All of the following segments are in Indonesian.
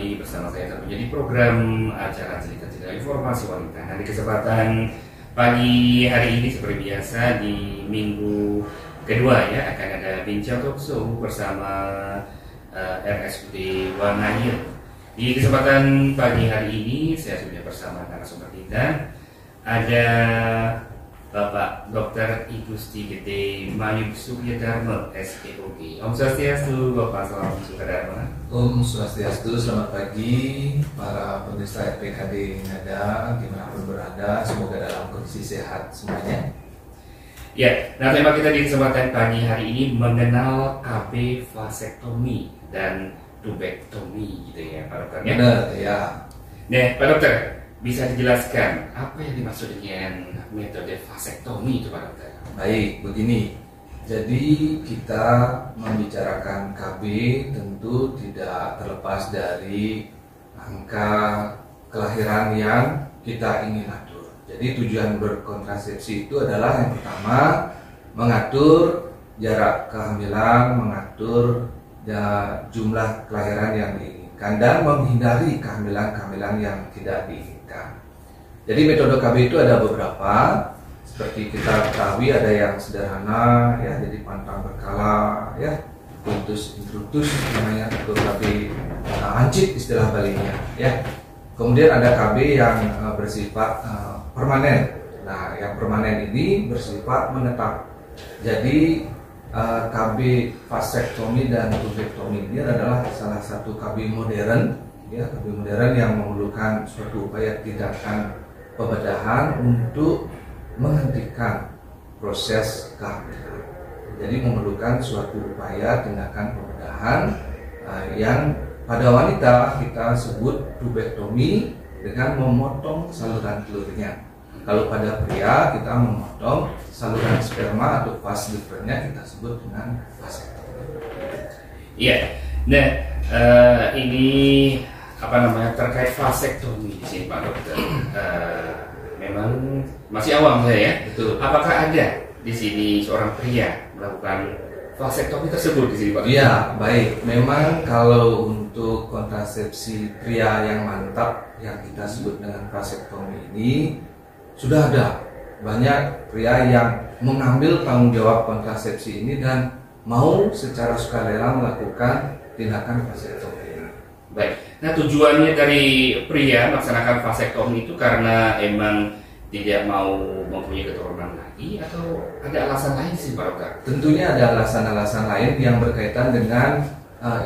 kembali bersama saya tentunya di program acara cerita-cerita informasi wanita. Nah, di kesempatan pagi hari ini seperti biasa di minggu kedua ya akan ada bincang talk show bersama RSUD Wanayir. Di kesempatan pagi hari ini saya sudah bersama narasumber kita, ada Bapak Dr. I Gusti Gede Mayuk Suryadharma SPOG. Om Swastiastu, Bapak. Salam Suryadharma. Om Swastiastu, selamat pagi para pemirsa RPKD Ngada dimanapun berada, semoga dalam kondisi sehat semuanya. Ya, nah tema kita di kesempatan pagi hari ini mengenal KB vasektomi dan tubektomi gitu ya Pak Dokter ya? Benar ya. Nah Pak Dokter, bisa dijelaskan apa yang dimaksud dengan metode vasektomi itu Pak Dokter? Baik, begini. Jadi kita membicarakan KB tentu tidak terlepas dari angka kelahiran yang kita ingin atur. Jadi tujuan berkontrasepsi itu adalah yang pertama mengatur jarak kehamilan, mengatur jumlah kelahiran yang diinginkan dan menghindari kehamilan-kehamilan yang tidak diinginkan. Jadi metode KB itu ada beberapa. Seperti kita ketahui ada yang sederhana ya, jadi pantang berkala ya, puntus intrutus namanya, atau KB ancit istilah Balinya ya. Kemudian ada KB yang bersifat permanen. Nah, yang permanen ini bersifat menetap. Jadi KB vasektomi dan tubektomi ini adalah salah satu KB modern ya, KB modern yang memerlukan suatu upaya tindakan pembedahan untuk menghentikan proses kehamilan. Jadi memerlukan suatu upaya tindakan pembedahan yang pada wanita kita sebut tubektomi dengan memotong saluran telurnya. Kalau pada pria kita memotong saluran sperma atau vas deferennya, kita sebut dengan vasektomi. Iya. Nah, ini terkait vasektomi di sini Pak Dokter. Memang masih awam saya ya. Betul. Apakah ada di sini seorang pria melakukan vasektomi tersebut di sini Pak? Iya, baik. Memang kalau untuk kontrasepsi pria yang mantap yang kita sebut dengan vasektomi ini sudah ada banyak pria yang mengambil tanggung jawab kontrasepsi ini dan mau secara sukarela melakukan tindakan vasektomi. Baik. Nah, tujuannya dari pria melaksanakan vasektomi itu karena emang tidak mau mempunyai keturunan lagi atau ada alasan lain sih Pak Dokter? Tentunya ada alasan-alasan lain yang berkaitan dengan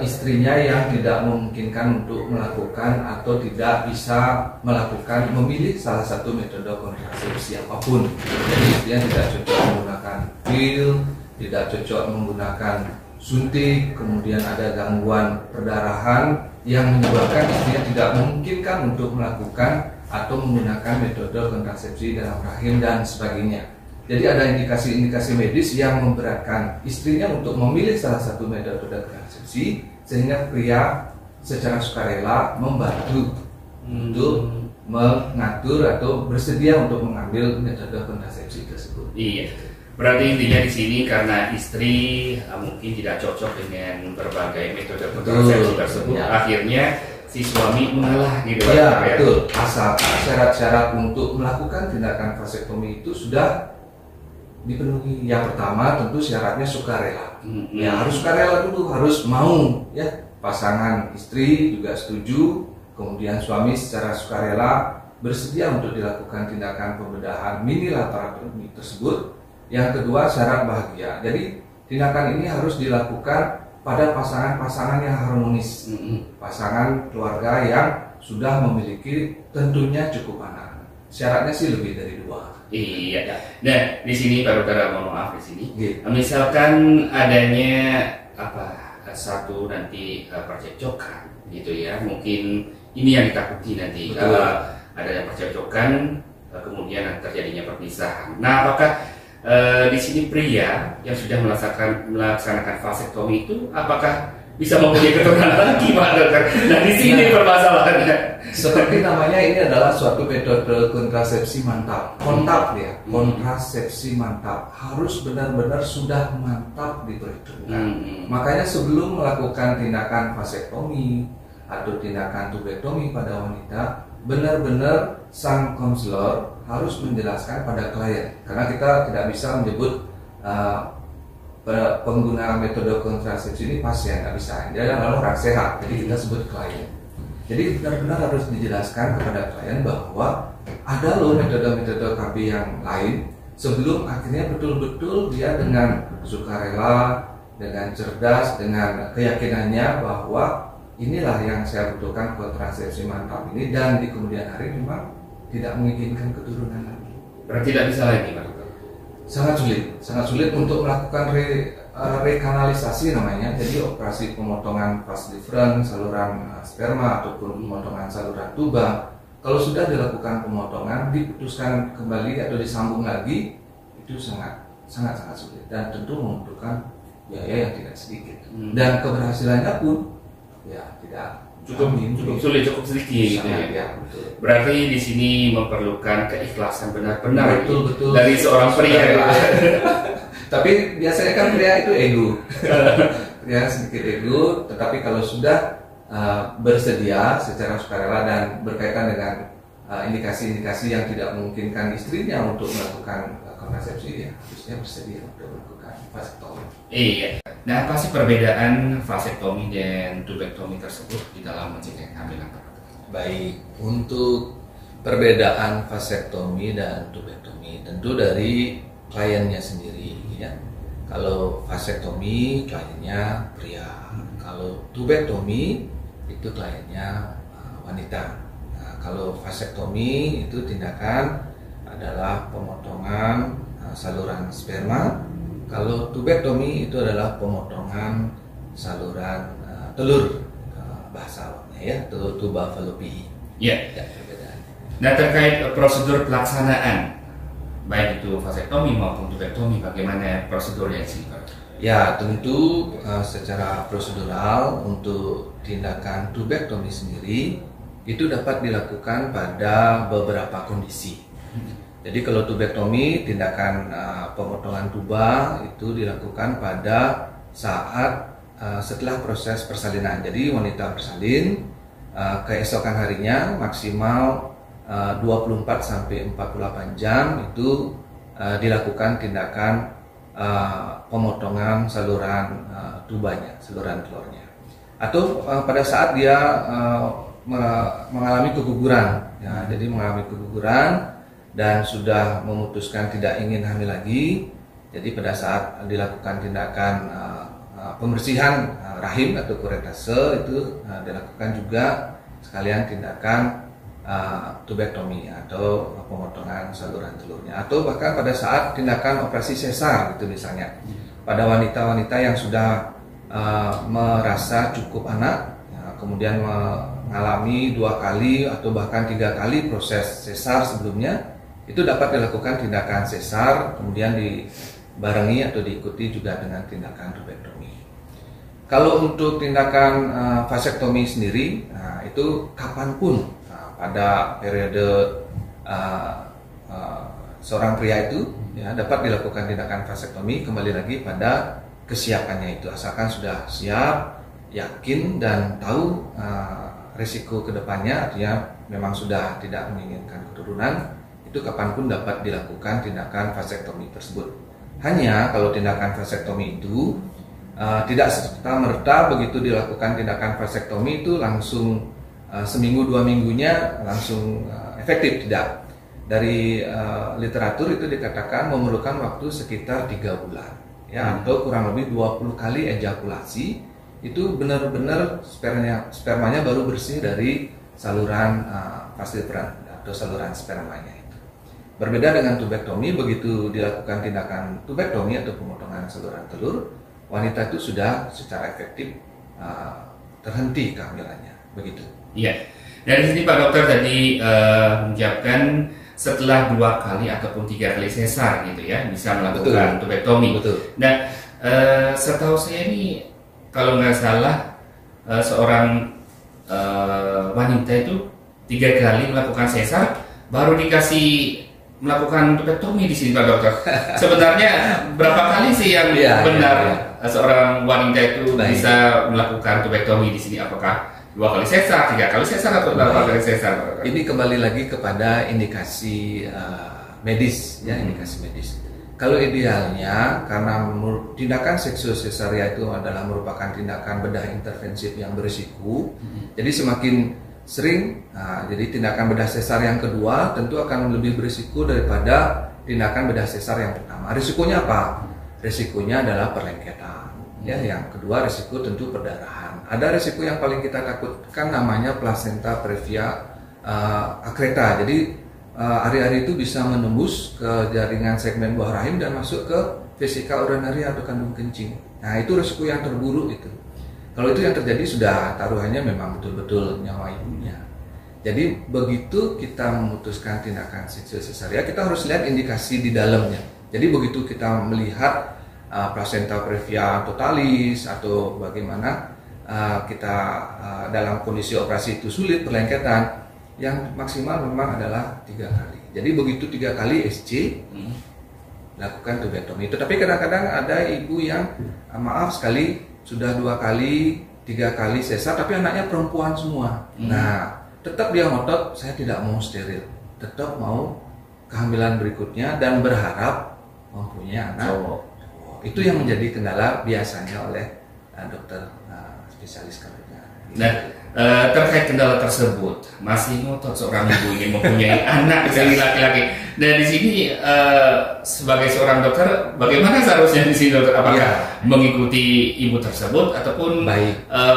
istrinya yang tidak memungkinkan untuk melakukan atau tidak bisa melakukan, memilih salah satu metode kontrasepsi apapun. Jadi istrinya tidak cocok menggunakan pil, tidak cocok menggunakan suntik, kemudian ada gangguan perdarahan yang menyebabkan istrinya tidak memungkinkan untuk melakukan atau menggunakan metode kontrasepsi dalam rahim dan sebagainya. Jadi ada indikasi-indikasi medis yang memberatkan istrinya untuk memilih salah satu metode kontrasepsi, sehingga pria secara sukarela membantu untuk mengatur atau bersedia untuk mengambil metode kontrasepsi tersebut. Iya. Berarti intinya di sini karena istri mungkin tidak cocok dengan berbagai metode kontrasepsi tersebut, ya. Akhirnya si suami mengalah gitu. Ya, betul. Asal syarat-syarat untuk melakukan tindakan vasektomi itu sudah dipenuhi. Yang pertama tentu syaratnya sukarela. Ya, harus sukarela dulu, harus mau ya. Pasangan istri juga setuju, kemudian suami secara sukarela bersedia untuk dilakukan tindakan pembedahan mini laparotomi tersebut. Yang kedua, syarat bahagia. Jadi tindakan ini harus dilakukan pada pasangan-pasangan yang harmonis, pasangan keluarga yang sudah memiliki tentunya cukup anak. Syaratnya sih lebih dari 2. Iya. Nah, di sini Pak Dokter, mohon maaf di sini. Gitu. Misalkan adanya satu nanti percekcokan gitu ya. Mungkin ini yang ditakuti nanti. Betul. Adanya percekcokan kemudian terjadinya perpisahan. Nah, apakah di sini pria yang sudah melaksanakan vasektomi itu apakah bisa mempunyai keturunan lagi Pak Dokter? Nah, di sini permasalahannya. Seperti namanya, ini adalah suatu metode kontrasepsi mantap. Kontap ya, kontrasepsi mantap harus benar-benar sudah mantap diperhitungkan. Makanya sebelum melakukan tindakan vasektomi atau tindakan tubektomi pada wanita, benar-benar sang konselor harus menjelaskan pada klien, karena kita tidak bisa menyebut pengguna metode kontrasepsi ini pasien, nggak bisa. Dia adalah orang sehat, jadi kita sebut klien. Jadi benar-benar harus dijelaskan kepada klien bahwa ada loh metode-metode KB yang lain, sebelum akhirnya betul-betul dia dengan sukarela, dengan cerdas, dengan keyakinannya bahwa inilah yang saya butuhkan kontrasepsi mantap ini, dan di kemudian hari memang tidak menginginkan keturunan lagi. Berarti tidak bisa lagi, Pak Dokter? Sangat sulit untuk melakukan rekanalisasi namanya. Jadi operasi pemotongan vas deferens saluran sperma ataupun pemotongan saluran tuba, kalau sudah dilakukan pemotongan, diputuskan kembali atau disambung lagi, itu sangat sulit dan tentu membutuhkan biaya yang tidak sedikit. Dan keberhasilannya pun ya tidak cukup sulit, cukup sedikit gitu ya. Ya, betul. Berarti di sini memerlukan keikhlasan benar-benar betul dari seorang pria. Tapi biasanya kan pria itu ego. Ya, sedikit ego, tetapi kalau sudah bersedia secara sukarela dan berkaitan dengan indikasi-indikasi yang tidak memungkinkan istrinya untuk melakukan kontrasepsi, ya harusnya bersedia untuk melakukan vasektomi. Iya. Nah, apa sih perbedaan vasektomi dan tubektomi tersebut di dalam mencegah kehamilan? Baik, untuk perbedaan vasektomi dan tubektomi tentu dari kliennya sendiri ya. Kalau vasektomi kliennya pria, kalau tubektomi itu kliennya wanita. Nah, kalau vasektomi itu tindakan adalah pemotongan saluran sperma. Kalau tubektomi itu adalah pemotongan saluran telur, bahasa awamnya ya, telur tuba fallopi. Ya. Nah, terkait prosedur pelaksanaan baik itu vasektomi maupun tubektomi, bagaimana prosedurnya sih, Pak? Ya, tentu secara prosedural untuk tindakan tubektomi sendiri itu dapat dilakukan pada beberapa kondisi. Jadi kalau tubektomi, tindakan pemotongan tuba itu dilakukan pada saat setelah proses persalinan. Jadi wanita bersalin, keesokan harinya maksimal 24 sampai 48 jam itu dilakukan tindakan pemotongan saluran tubanya, saluran telurnya. Atau pada saat dia mengalami keguguran, ya, jadi mengalami keguguran dan sudah memutuskan tidak ingin hamil lagi, jadi pada saat dilakukan tindakan pembersihan rahim atau kuretase itu dilakukan juga sekalian tindakan tubektomi atau pemotongan saluran telurnya, atau bahkan pada saat tindakan operasi sesar gitu misalnya pada wanita-wanita yang sudah merasa cukup anak, ya, kemudian mengalami 2 kali atau bahkan 3 kali proses sesar sebelumnya, itu dapat dilakukan tindakan sesar kemudian dibarengi atau diikuti juga dengan tindakan tubektomi. Kalau untuk tindakan vasektomi sendiri, itu kapanpun pada periode seorang pria itu ya, dapat dilakukan tindakan vasektomi, kembali lagi pada kesiapannya itu, asalkan sudah siap, yakin dan tahu risiko kedepannya, artinya memang sudah tidak menginginkan keturunan, itu kapanpun dapat dilakukan tindakan vasektomi tersebut. Hanya kalau tindakan vasektomi itu tidak serta-merta begitu dilakukan tindakan vasektomi itu langsung seminggu 2 minggunya langsung efektif, tidak. Dari literatur itu dikatakan memerlukan waktu sekitar 3 bulan ya, atau kurang lebih 20 kali ejakulasi itu benar-benar spermanya baru bersih dari saluran vas deferens atau saluran spermanya. Berbeda dengan tubektomi, begitu dilakukan tindakan tubektomi atau pemotongan saluran telur, wanita itu sudah secara efektif terhenti kehamilannya, begitu. Iya. Dari sini Pak Dokter tadi menjawabkan setelah 2 kali ataupun 3 kali sesar gitu ya bisa melakukan tubektomi. Betul. Nah, setahu saya ini kalau nggak salah seorang wanita itu 3 kali melakukan sesar baru dikasih melakukan tubektomi di sini Pak Dokter. Sebenarnya berapa kali sih yang benar seorang wanita itu bisa melakukan tubektomi di sini? Apakah 2 kali sesar, 3 kali sesar atau 8 kali sesar, Pak Dokter? Ini kembali lagi kepada indikasi medis, ya, indikasi medis. Kalau idealnya, karena tindakan seksual sesaria itu adalah merupakan tindakan bedah intervensif yang berisiko, jadi semakin sering, jadi tindakan bedah sesar yang kedua tentu akan lebih berisiko daripada tindakan bedah sesar yang pertama. Risikonya apa? Risikonya adalah perlengketan. Ya, yang kedua risiko tentu perdarahan. Ada risiko yang paling kita takutkan namanya placenta previa accreta. Jadi ari-ari itu bisa menembus ke jaringan segmen buah rahim dan masuk ke vesika urinaria atau kandung kencing. Nah, itu risiko yang terburuk itu. Kalau itu yang terjadi sudah taruhannya memang betul-betul nyawa ibunya. Jadi begitu kita memutuskan tindakan seksual sesaria, kita harus lihat indikasi di dalamnya. Jadi begitu kita melihat placenta previa totalis atau bagaimana kita dalam kondisi operasi itu sulit perlengketan, yang maksimal memang adalah 3 kali. Jadi begitu 3 kali SC lakukan tubektomi. Tetapi kadang-kadang ada ibu yang maaf sekali sudah 2 kali, 3 kali sesar, tapi anaknya perempuan semua. Nah, tetap dia ngotot, saya tidak mau steril, tetap mau kehamilan berikutnya dan berharap mempunyai anak. Itu yang menjadi kendala biasanya oleh dokter spesialis kandungan. Nah, terkait kendala tersebut, masih ngotot seorang ibu ingin mempunyai anak dari laki-laki. Dan di sini sebagai seorang dokter, bagaimana seharusnya di sini dokter? Apakah mengikuti ibu tersebut ataupun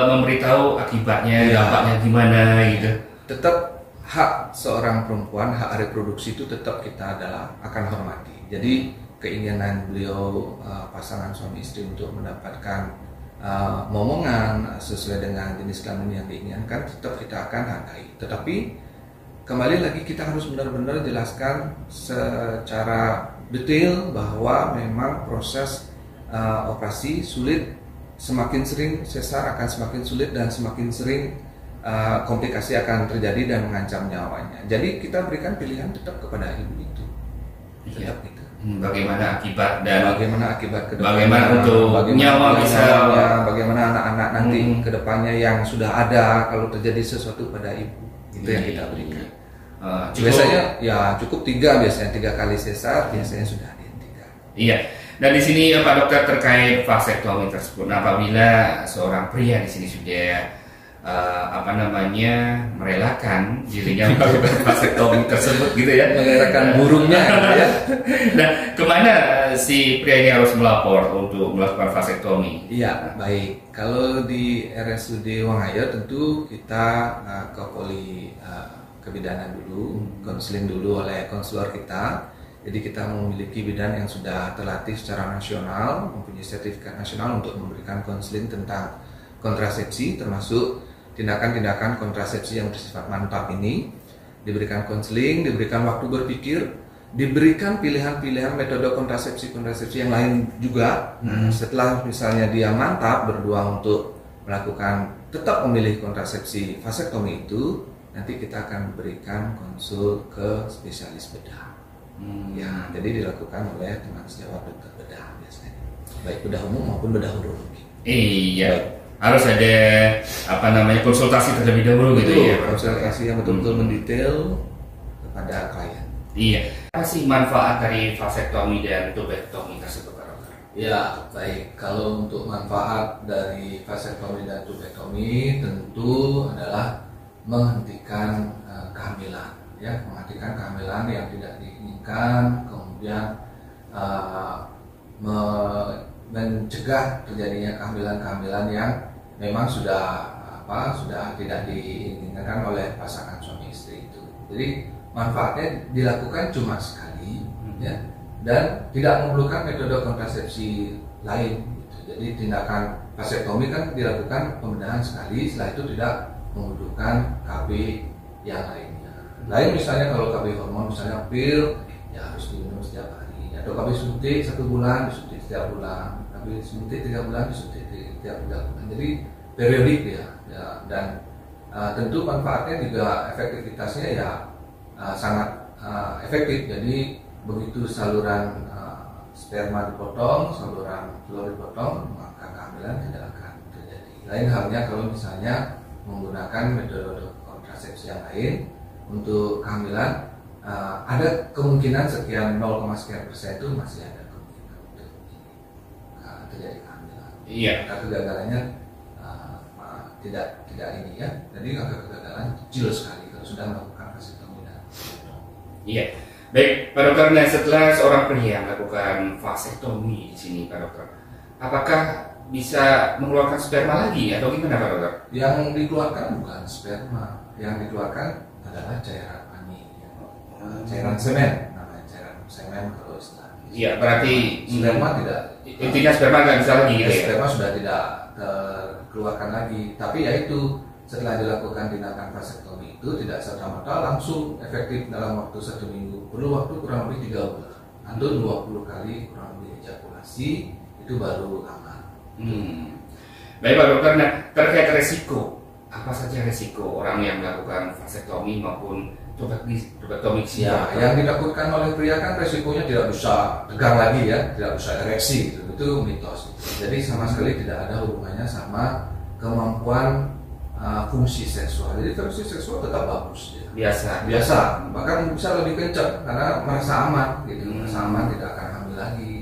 memberitahu akibatnya, dampaknya gimana gitu? Tetap hak seorang perempuan, hak reproduksi itu tetap kita akan hormati. Jadi keinginan beliau pasangan suami istri untuk mendapatkan momongan sesuai dengan jenis kelamin yang diinginkan tetap kita akan hargai. Tetapi kembali lagi kita harus benar-benar jelaskan secara detail bahwa memang proses operasi sulit, semakin sering sesar akan semakin sulit dan semakin sering komplikasi akan terjadi dan mengancam nyawanya. Jadi kita berikan pilihan tetap kepada ibu itu. Tetap itu. Bagaimana akibat dan bagaimana akibat kedepannya, bagaimana untuk nyawa bisa, bagaimana anak-anak nanti kedepannya yang sudah ada kalau terjadi sesuatu pada ibu, itu yang kita berikan. Biasanya ya cukup 3 biasanya 3 kali sesar biasanya sudah dihentikan. Iya. Dan di sini Pak Dokter terkait vasektomi tersebut, apabila seorang pria di sini sudah merelakan dirinya melakukan vasektomi tersebut gitu ya, merelakan burungnya gitu ya. Nah, kemana si pria ini harus melapor untuk melakukan vasektomi? Iya, baik. Kalau di RSUD Wangayo tentu kita ke poli kebidanan dulu, konseling dulu oleh konselor kita. Jadi kita memiliki bidan yang sudah terlatih secara nasional, mempunyai sertifikat nasional untuk memberikan konseling tentang kontrasepsi, termasuk tindakan-tindakan kontrasepsi yang bersifat mantap ini. Diberikan konseling, diberikan waktu berpikir, diberikan pilihan-pilihan metode kontrasepsi yang lain juga. Setelah misalnya dia mantap berdua untuk melakukan, tetap memilih kontrasepsi vasektomi itu, nanti kita akan berikan konsul ke spesialis bedah. Ya, jadi dilakukan oleh teman sejawat dokter bedah biasanya, baik bedah umum maupun bedah urologi. Iya. Harus ada konsultasi terlebih dahulu gitu ya. Konsultasi yang betul-betul mendetail kepada klien. Iya. Apa sih manfaat dari vasektomi dan tubektomi tersebut, Pak Dokter? Ya, baik. Kalau untuk manfaat dari vasektomi dan tubektomi tentu adalah menghentikan kehamilan, ya, menghentikan kehamilan yang tidak diinginkan, kemudian mencegah terjadinya kehamilan-kehamilan yang memang sudah tidak diinginkan oleh pasangan suami istri itu. Jadi manfaatnya dilakukan cuma sekali, ya, dan tidak memerlukan metode kontrasepsi lain. Gitu. Jadi tindakan vasektomi kan dilakukan pembedahan sekali, setelah itu tidak membutuhkan KB yang lainnya. Lain misalnya kalau KB hormon misalnya pil, ya harus diminum setiap hari. Atau KB suntik 1 bulan disuntik setiap bulan, KB suntik 3 bulan disuntik setiap bulan. Jadi periodik ya, dan tentu manfaatnya juga efektivitasnya ya sangat efektif. Jadi begitu saluran sperma dipotong, saluran telur dipotong, maka kehamilan tidak akan terjadi. Lain halnya kalau misalnya menggunakan metode kontrasepsi yang lain untuk kehamilan, ada kemungkinan sekian 0,sekian% itu masih ada kemungkinan untuk terjadi kehamilan. Iya. Angka kegagalannya tidak ini ya. Jadi angka kegagalan kecil sekali kalau sudah melakukan vasektomi dan tuberektomi. Iya. Baik, Pak Dokter. Nah, setelah seorang pria melakukan vasektomi di sini, Pak Dokter, apakah bisa mengeluarkan sperma lagi atau gimana, Pak Dokter? Yang dikeluarkan bukan sperma, yang dikeluarkan adalah cairan mani, ya. Cairan semen, namanya cairan semen kalau istilah. Iya, berarti sperma tidak. Intinya sperma nggak bisa lagi gitu ya? Sperma sudah tidak terkeluarkan lagi, tapi yaitu setelah dilakukan tindakan vasektomi itu tidak serta-merta langsung efektif dalam waktu 1 minggu. Perlu waktu kurang lebih 3 bulan atau 20 kali kurang lebih ejakulasi, itu baru aman. Baik, Pak Dokter. Nah, terkait resiko, apa saja resiko orang yang melakukan vasektomi maupun tuberektomi? Ya, yang dilakukan oleh pria kan resikonya tidak bisa tegang lagi ya, tidak bisa ereksi, itu mitos. Jadi sama sekali tidak ada hubungannya sama kemampuan fungsi seksual. Jadi fungsi seksual tetap bagus ya. Biasa, bahkan bisa lebih kencang karena merasa aman gitu, merasa aman, tidak akan hamil lagi.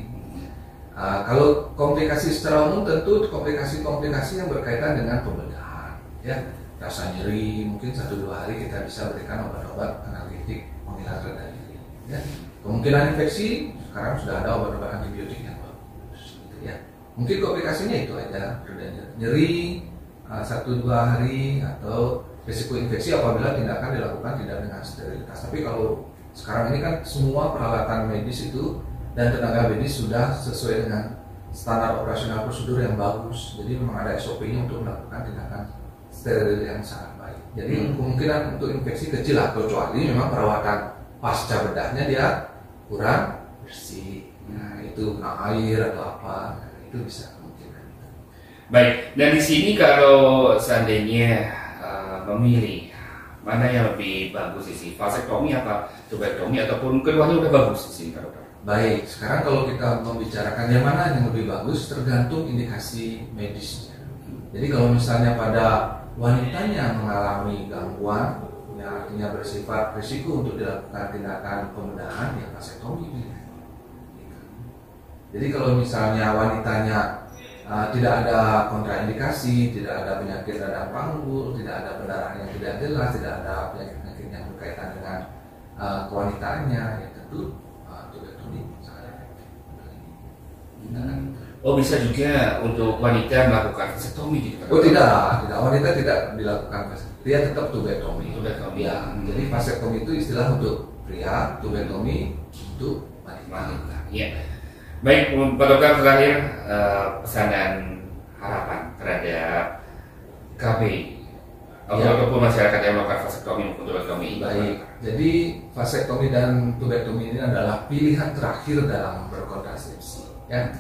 Kalau komplikasi secara umum tentu komplikasi-komplikasi yang berkaitan dengan pembedahan ya, rasa nyeri, mungkin 1-2 hari kita bisa berikan obat-obat analgetik penghilang reda nyeri ya. Kemungkinan infeksi sekarang sudah ada obat-obat antibiotik yang bagus gitu ya. Mungkin komplikasinya itu aja, reda nyeri 1-2 hari, atau risiko infeksi apabila tindakan dilakukan tidak dengan sterilitas. Tapi kalau sekarang ini kan semua peralatan medis itu dan tenaga medis sudah sesuai dengan standar operasional prosedur yang bagus. Jadi memang ada SOP-nya untuk melakukan tindakan steril yang sangat baik. Jadi kemungkinan untuk infeksi kecil lah, kecuali memang perawatan pasca bedahnya dia kurang bersih. Nah, itu kena air atau apa, itu bisa kemungkinan. Baik, dan di sini kalau seandainya memilih mana yang lebih bagus di sini, vasektomi apa tuberektomi, ataupun keduanya udah bagus di sini, Pak Dokter? Baik, sekarang kalau kita membicarakan yang mana yang lebih bagus tergantung indikasi medisnya. Jadi kalau misalnya pada wanitanya mengalami gangguan yang artinya bersifat risiko untuk dilakukan tindakan pembedahan, ya vasektomi. Jadi kalau misalnya wanitanya tidak ada kontraindikasi, tidak ada penyakit radang panggul, tidak ada pendarahan yang tidak jelas, tidak ada penyakit-penyakit yang berkaitan dengan kewanitaannya, ya tentu tuberektomi sangat efektif. Oh, bisa juga untuk wanita melakukan vasektomi gitu? Oh tidak, wanita tidak dilakukan vasektomi, dia tetap tuberektomi. Ya, jadi vasektomi itu istilah untuk pria, tuberektomi untuk wanita. Iya. Baik, Pak Dokter, terakhir pesanan harapan terhadap KB ataupun masyarakat yang melakukan vasektomi maupun tuberektomi. Baik, jadi vasektomi dan tuberektomi ini adalah pilihan terakhir dalam berkontrasepsi. Ya,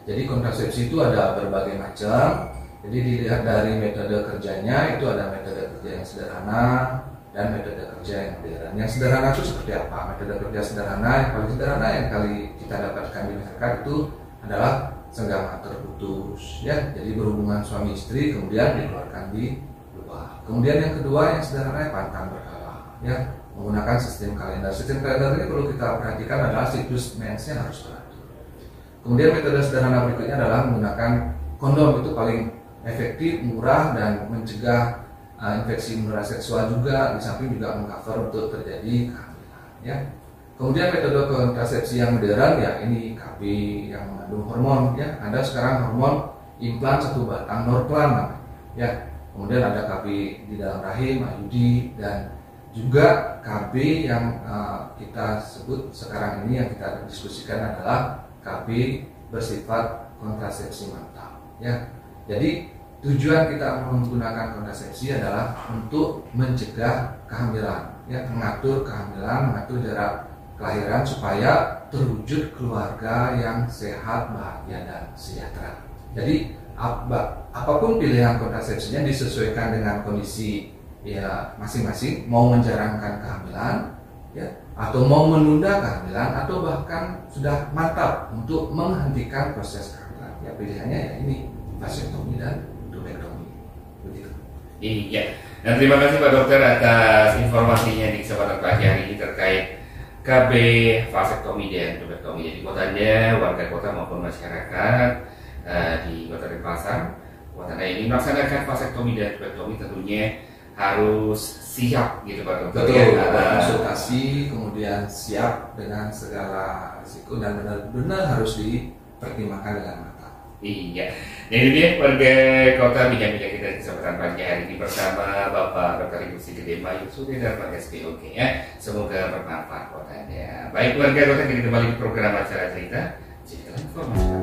jadi kontrasepsi itu ada berbagai macam. Jadi dilihat dari metode kerjanya, itu ada metode kerja yang sederhana dan metode kerja yang modern. Yang sederhana itu seperti apa? Metode kerja sederhana yang paling sederhana yang kali kita dapatkan di masyarakat itu adalah senggama terputus, ya. Jadi berhubungan suami istri kemudian dikeluarkan di luar. Kemudian yang kedua yang sederhana pantang berkala, ya, menggunakan sistem kalender. Sistem kalender ini perlu kita perhatikan adalah siklus mensnya harus teratur. Kemudian metode sederhana berikutnya adalah menggunakan kondom, itu paling efektif, murah dan mencegah infeksi menular seksual juga, di samping juga mengcover untuk terjadi kehamilan, ya. Kemudian metode kontrasepsi yang modern, ya ini KB yang mengandung hormon, ya. Ada sekarang hormon implan 1 batang Norplan, ya. Kemudian ada KB di dalam rahim, IUD, dan juga KB yang kita sebut sekarang ini yang kita diskusikan adalah KB bersifat kontrasepsi mantap, ya. Jadi tujuan kita menggunakan kontrasepsi adalah untuk mencegah kehamilan, ya, mengatur kehamilan, mengatur jarak kelahiran supaya terwujud keluarga yang sehat, bahagia dan sejahtera. Jadi apapun pilihan kontrasepsinya disesuaikan dengan kondisi ya masing-masing, mau menjarangkan kehamilan, ya, atau mau menunda kehamilan, atau bahkan sudah mantap untuk menghentikan proses kehamilan. Ya pilihannya ya ini vasektomi dan tuberektomi. Begitu. Iya. Dan terima kasih Pak Dokter atas informasinya di kesempatan pagi hari ini terkait KB vasektomi dan tubektomi. Jadi kotanya, warga kota maupun masyarakat di Kota Denpasar, kota ini melaksanakan vasektomi dan tubektomi tentunya harus siap gitu Pak Dokter. Betul, konsultasi kemudian siap dengan segala risiko dan benar-benar harus dipertimbangkan dengan matang. Iya, jadi dia warga kota bincang-bincang kita di kesempatan pagi hari ini bersama Bapak Dr. Ibu Gede Mayu Sudendar Pak SPOG ya. Semoga bermanfaat kotanya. Baik warga kota, kita kembali ke program acara cerita informasi.